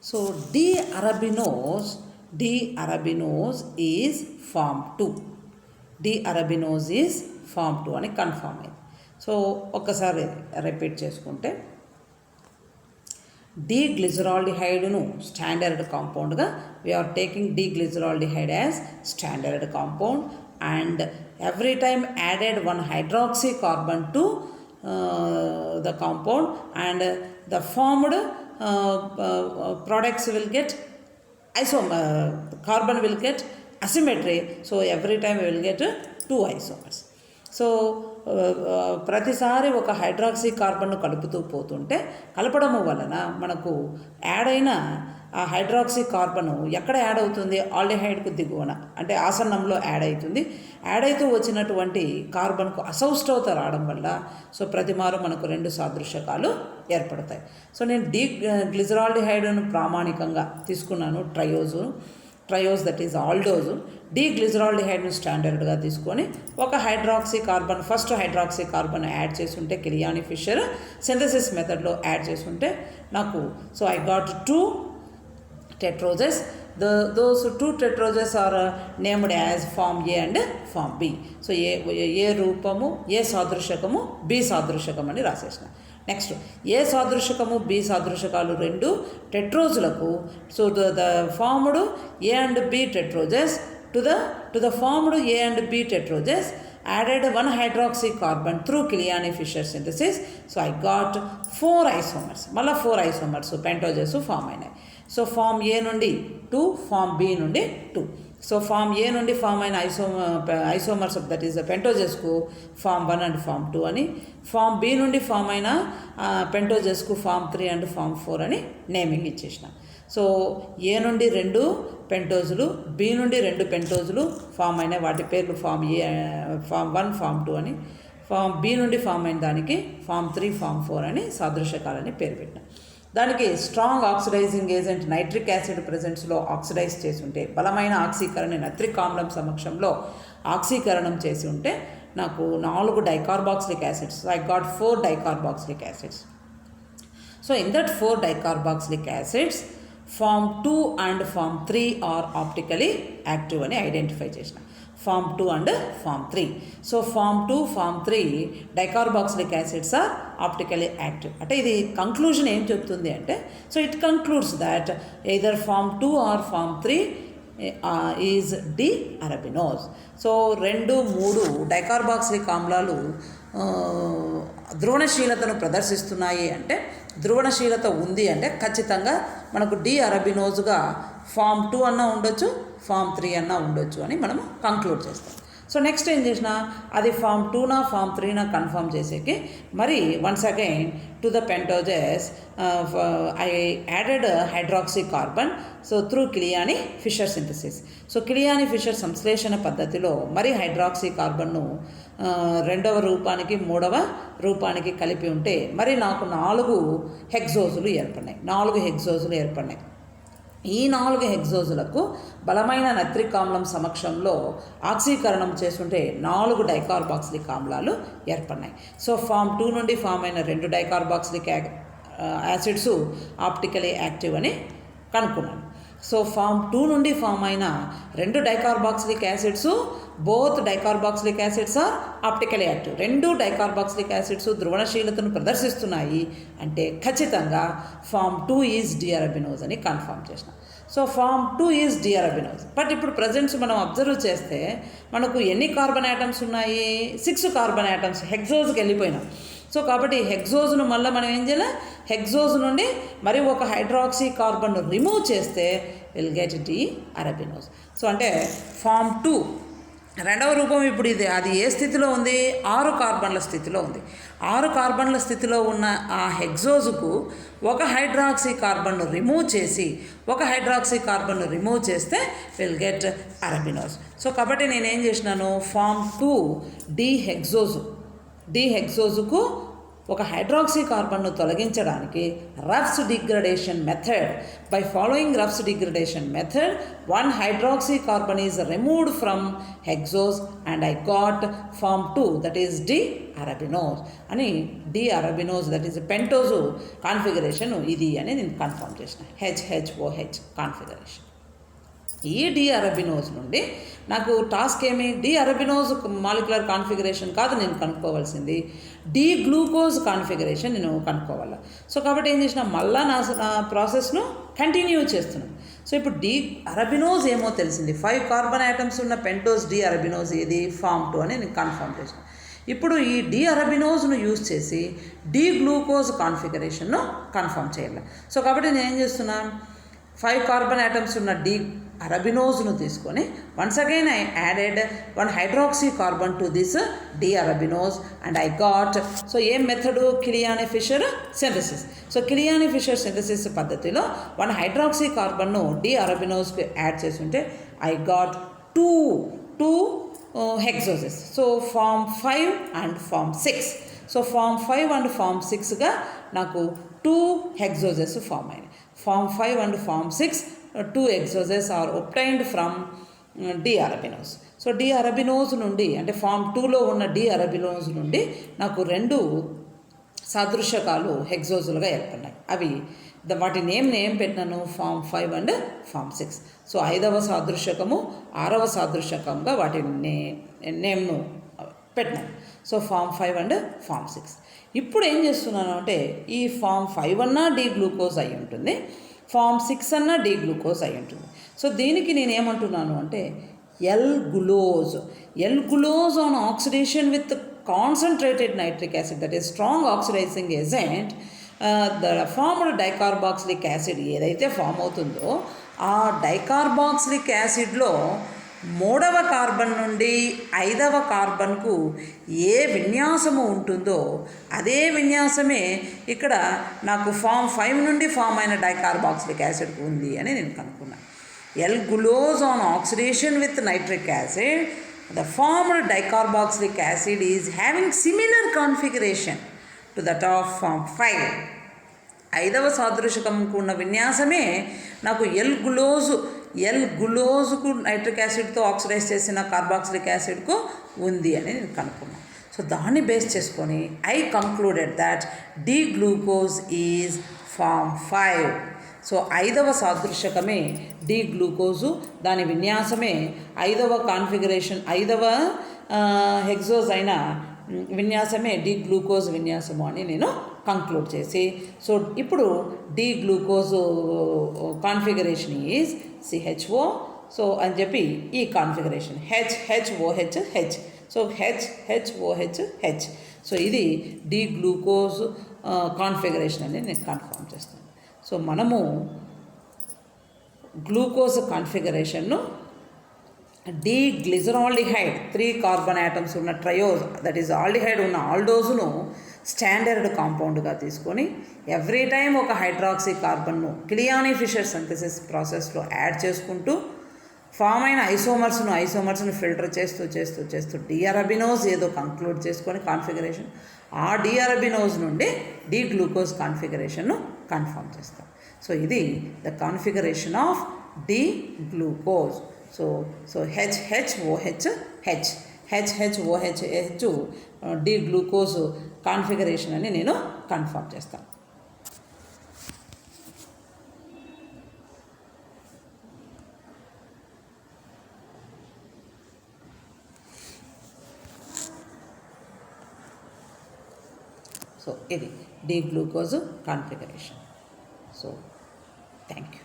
So D. arabinose is form 2. D. arabinose is form 2 అని confirm అయింది. So ఒక్కసారి repeat చేసుకుంటే D-glyceraldehyde స్టాండర్డ్ కాంపౌండ్గా వీఆర్ టేకింగ్ D-glyceraldehyde as standard compound and every time added one hydroxycarbon to the compound and the formed products will get carbon will get asymmetry, so every time we will get 2 isomers. So ప్రతిసారి ఒక hydroxy కార్బన్ను కలుపుతూ పోతుంటే కలపడము వలన మనకు add అయిన ఆ hydroxy carbon ఎక్కడ add అవుతుంది, ఆల్డిహైడ్కు దిగువన అంటే ఆసన్నంలో యాడ్ అవుతుంది. యాడ్ అవుతూ వచ్చినటువంటి కార్బన్కు అసౌష్ఠవత రావడం వల్ల సో ప్రతిమారు మనకు 2 సాదృశ్యకాలు ఏర్పడతాయి. సో నేను D-glyceraldehydeను ప్రామాణికంగా తీసుకున్నాను, ట్రయోజ్ దట్ ఈజ్ ఆల్డోజు. D-glyceraldehydeను స్టాండర్డ్గా తీసుకొని ఒక hydroxy carbon first hydroxy carbon add చేసుంటే కిలియాని ఫిషర్ సింథసిస్ మెథడ్లో యాడ్ చేసుంటే నాకు so I got 2 tetroses. Those 2 tetroses are named as form A and form B. So A రూపము ఏ సాదృశకము బి సాదృశకం అని రాసేసిన. నెక్స్ట్ ఏ సాదృశకము బి సాదృశకాలు 2 టెట్రోజులకు so the formed A and B tetroses to the formed A and B tetroses added 1 hydroxycarbon through Kiliani-Fisher synthesis. So I got 4 isomers. మళ్ళీ 4 isomers pentoses form అయినాయి. So form ఏ నుండి 2, form B నుండి 2. So form ఏ నుండి form అయిన isomers that is పెంటోజెస్కు form 1 and form 2 అని, form B నుండి form అయిన పెంటోజెస్కు ఫామ్ 3 అండ్ ఫామ్ 4 అని నేమింగ్ ఇచ్చేసిన. సో ఏ నుండి 2 పెంటోజులు, బి నుండి 2 పెంటోజులు ఫామ్ అయిన వాటి పేర్లు ఫామ్ ఏ ఫామ్ 1 ఫామ్ 2 అని, ఫామ్ బి నుండి ఫామ్ అయిన దానికి ఫామ్ 3 ఫామ్ 4 అని సాదృశ్యకాలని పేరు పెట్టిన. దానికి strong oxidizing agent nitric acid ప్రెజెన్స్లో ఆక్సిడైజ్ చేసి ఉంటే, బలమైన ఆక్సీకరణ నైట్రిక్ ఆమ్లం సమక్షంలో ఆక్సీకరణం చేసి ఉంటే నాకు 4 dicarboxylic acids. I got 4 dicarboxylic acids. So in that 4 dicarboxylic acids form 2 and form 3 are optically active అని ఐడెంటిఫై చేసిన. Form 2 and form 3. So form 2 form 3 dicarboxylic acids are optically active. అంటే ఇది కంక్లూజన్ ఏం చెప్తుంది అంటే, so it concludes that either form 2 or form 3 is D arabinose. So 2, 3 డైకార్బాక్సిలిక్ ఆమ్లాలు ధ్రువణశీలతను ప్రదర్శిస్తున్నాయి అంటే, ధ్రువణశీలత ఉంది అంటే ఖచ్చితంగా మనకు డి అరబినోజ్గా ఫామ్ 2 అన్నా ఉండొచ్చు, ఫామ్ 3 అన్నా ఉండొచ్చు అని మనము కంక్లూడ్ చేస్తాం. సో నెక్స్ట్ ఏం చేసినా అది ఫామ్ 2నా ఫామ్ 3నా కన్ఫర్మ్ చేసేకి మరి once again to the pentoses I added hydroxy carbon so through Kiliani Fischer synthesis. So Kiliani Fischer సంశ్లేషణ పద్ధతిలో మరి హైడ్రాక్సీ కార్బన్ను 2వ రూపానికి 3వ రూపానికి కలిపి ఉంటే మరి నాకు 4 హెక్సోజులు ఏర్పడినాయి. ఈ 4 హెక్సోజులకు బలమైన నైట్రిక్ ఆమ్లం సమక్షంలో ఆక్సీకరణం చేస్తుంటే 4 డైకార్బాక్సిలిక్ ఆమ్లాలు ఏర్పడినాయి. సో ఫామ్ 2 నుండి ఫామ్ అయిన 2 డైకార్బాక్సిలిక్ యాసిడ్స్ ఆప్టికలీ యాక్టివ్ అని కనుక్కున్నాను. సో ఫామ్ 2 నుండి ఫామ్ అయిన 2 dicarboxylic acids both dicarboxylic acids are optically active. 2 dicarboxylic acids ధ్రువణశీలతను ప్రదర్శిస్తున్నాయి అంటే ఖచ్చితంగా ఫామ్ 2 ఈజ్ డి అరబినోజ్ అని కన్ఫర్మ్ చేసిన. So form 2 is D arabinose. But ఇప్పుడు ప్రజెంట్స్ మనం అబ్జర్వ్ చేస్తే మనకు ఎన్ని కార్బన్ యాటమ్స్ ఉన్నాయి, 6 కార్బన్ యాటమ్స్ హెక్సోజ్కి వెళ్ళిపోయినాం. సో కాబట్టి హెక్సోజ్ను మళ్ళీ మనం ఏం చేయాలి, హెక్సోజ్ నుండి మరి ఒక హైడ్రాక్సీ కార్బన్ను రిమూవ్ చేస్తే will get D arabinose. So అంటే ఫామ్ 2 2వ రూపం ఇప్పుడు అది ఏ స్థితిలో ఉంది, 6 కార్బన్ల స్థితిలో ఉంది. 6 కార్బన్ల స్థితిలో ఉన్న ఆ హెక్సోజ్కు ఒక హైడ్రాక్సీ కార్బన్ను రిమూవ్ చేస్తే విల్ గెట్ అరబినోజ్. సో కాబట్టి నేనేం చేసినాను, ఫామ్ 2 డి హెక్సోజుకు ఒక హైడ్రాక్సీ కార్బన్ను తొలగించడానికి Ruff's degradation method. By following Ruff's degradation method, 1 hydroxy carbon is removed from hexose and I got form 2, that is D-arabinose అని. D-arabinose that is pentose configuration ఇది అని నేను కన్ఫర్మ్ చేసిన. HHOH configuration. ఈ D-arabinose నుండి నాకు టాస్క్ ఏమి? D-arabinose molecular configuration కాదు నేను కనుక్కోవాల్సింది, D-గ్లూకోజ్ కాన్ఫిగరేషన్ నేను కనుక్కోవాలి. సో కాబట్టి ఏం చేసిన, మళ్ళా నా ప్రాసెస్ను కంటిన్యూ చేస్తున్నాను. సో ఇప్పుడు D-arabinose ఏమో తెలిసింది, 5 కార్బన్ ఐటమ్స్ ఉన్న పెంటోస్ D-arabinose ఏది, ఫామ్ 2 అని నేను కన్ఫర్మ్ చేసిన. ఇప్పుడు ఈ D-arabinoseను యూజ్ చేసి D-గ్లూకోజ్ కాన్ఫిగరేషన్ను కన్ఫర్మ్ చేయాలి. సో కాబట్టి నేను ఏం చేస్తున్నాను, 5 కార్బన్ ఐటమ్స్ ఉన్న D-arabinoseను తీసుకొని once again I added 1 hydroxy carbon to this D-arabinose and I got, so ఏ method, Kiliani Fischer synthesis. So Kiliani Fischer synthesis పద్ధతిలో 1 hydroxy కార్బన్ను D-arabinoseకి యాడ్ చేస్తుంటే I got 2 hexoses. So form 5 and form 6. So form 5 and form 6గా నాకు 2 hexoses form అయినాయి. Form 5 and form 6 2 hexoses are obtained from D-arabinose. So D-arabinose నుండి, అంటే form 2లో ఉన్న D-arabinose నుండి నాకు 2 సాదృశకాలు హెక్సోజులుగా ఏర్పడినాయి. అవి వాటి నేమ్ పెట్టినాను, ఫామ్ 5 అండ్ ఫామ్ 6. సో 5వ సాదృశకము 6వ సాదృశకంగా వాటి నేమ్ను పెట్టినాను. So form 5 and form 6. ఇప్పుడు ఏం చేస్తున్నాను అంటే, ఈ ఫామ్ 5 అన్నా D-గ్లూకోజ్ అయి ఉంటుంది, ఫామ్ 6 అన్నా D-గ్లూకోజ్ అయి ఉంటుంది. సో దీనికి నేను ఏమంటున్నాను అంటే L gulose. L gulose on oxidation with concentrated nitric acid, that is strong oxidizing agent, the formed dicarboxylic acid ఏదైతే ఫామ్ అవుతుందో ఆ డైకార్బాక్సిలిక్ యాసిడ్లో 3వ కార్బన్ నుండి 5వ కార్బన్కు ఏ విన్యాసము ఉంటుందో అదే విన్యాసమే ఇక్కడ నాకు ఫామ్ 5 నుండి ఫామ్ అయిన డైకార్బాక్సిలిక్ యాసిడ్కు ఉంది అని నేను కనుక్కున్నాను. L gulose on oxidation with nitric acid, the formed dicarboxylic acid is having similar configuration to that of form 5. 5వ సాదృశకంకు ఉన్న విన్యాసమే నాకు L-గులోజుకు నైట్రిక్ యాసిడ్తో ఆక్సిడైజ్ చేసిన కార్బాక్సిలిక్ యాసిడ్కు ఉంది అని నేను కనుక్కున్నాను. సో దాన్ని బేస్ చేసుకొని I concluded that D glucose is form 5. So 5వ సాదృశకమే D-గ్లూకోజు, దాని విన్యాసమే 5వ కాన్ఫిగరేషన్, 5వ హెక్సోజ్ అయిన విన్యాసమే D-గ్లూకోజ్ విన్యాసము అని నేను కంక్లూడ్ చేసి, సో ఇప్పుడు D-గ్లూకోజ్ కాన్ఫిగరేషన్ ఈజ్ CHO, సో అని చెప్పి ఈ configuration HHOHH, so HHOHH. So ఇది D-గ్లూకోజ్ కాన్ఫిగరేషన్ అని నేను కన్ఫర్మ్ చేస్తాను. సో మనము గ్లూకోజ్ కాన్ఫిగరేషన్ను D-గ్లిజరాల్డిహైడ్ 3 కార్బన్ యాటమ్స్ ఉన్న ట్రయోజ్, దట్ ఈజ్ ఆల్డిహైడ్ ఉన్న ఆల్డోజ్ను స్టాండర్డ్ కాంపౌండ్గా తీసుకొని ఎవ్రీ టైం ఒక హైడ్రాక్సీ కార్బన్ను కిలియానీ-ఫిషర్ సింథసిస్ ప్రాసెస్లో యాడ్ చేసుకుంటూ ఫామ్ అయిన ఐసోమర్స్ను ఫిల్టర్ చేస్తూ D-arabinose ఏదో కంక్లూడ్ చేసుకొని కాన్ఫిగరేషన్, ఆ D-arabinose నుండి D-గ్లూకోజ్ కాన్ఫిగరేషన్ను కన్ఫర్మ్ చేస్తాం. సో ఇది the configuration of D glucose. So HHOHH D glucose configuration అని నేను కన్ఫర్మ్ చేస్తాను. సో ఇది D glucose configuration. So thank you.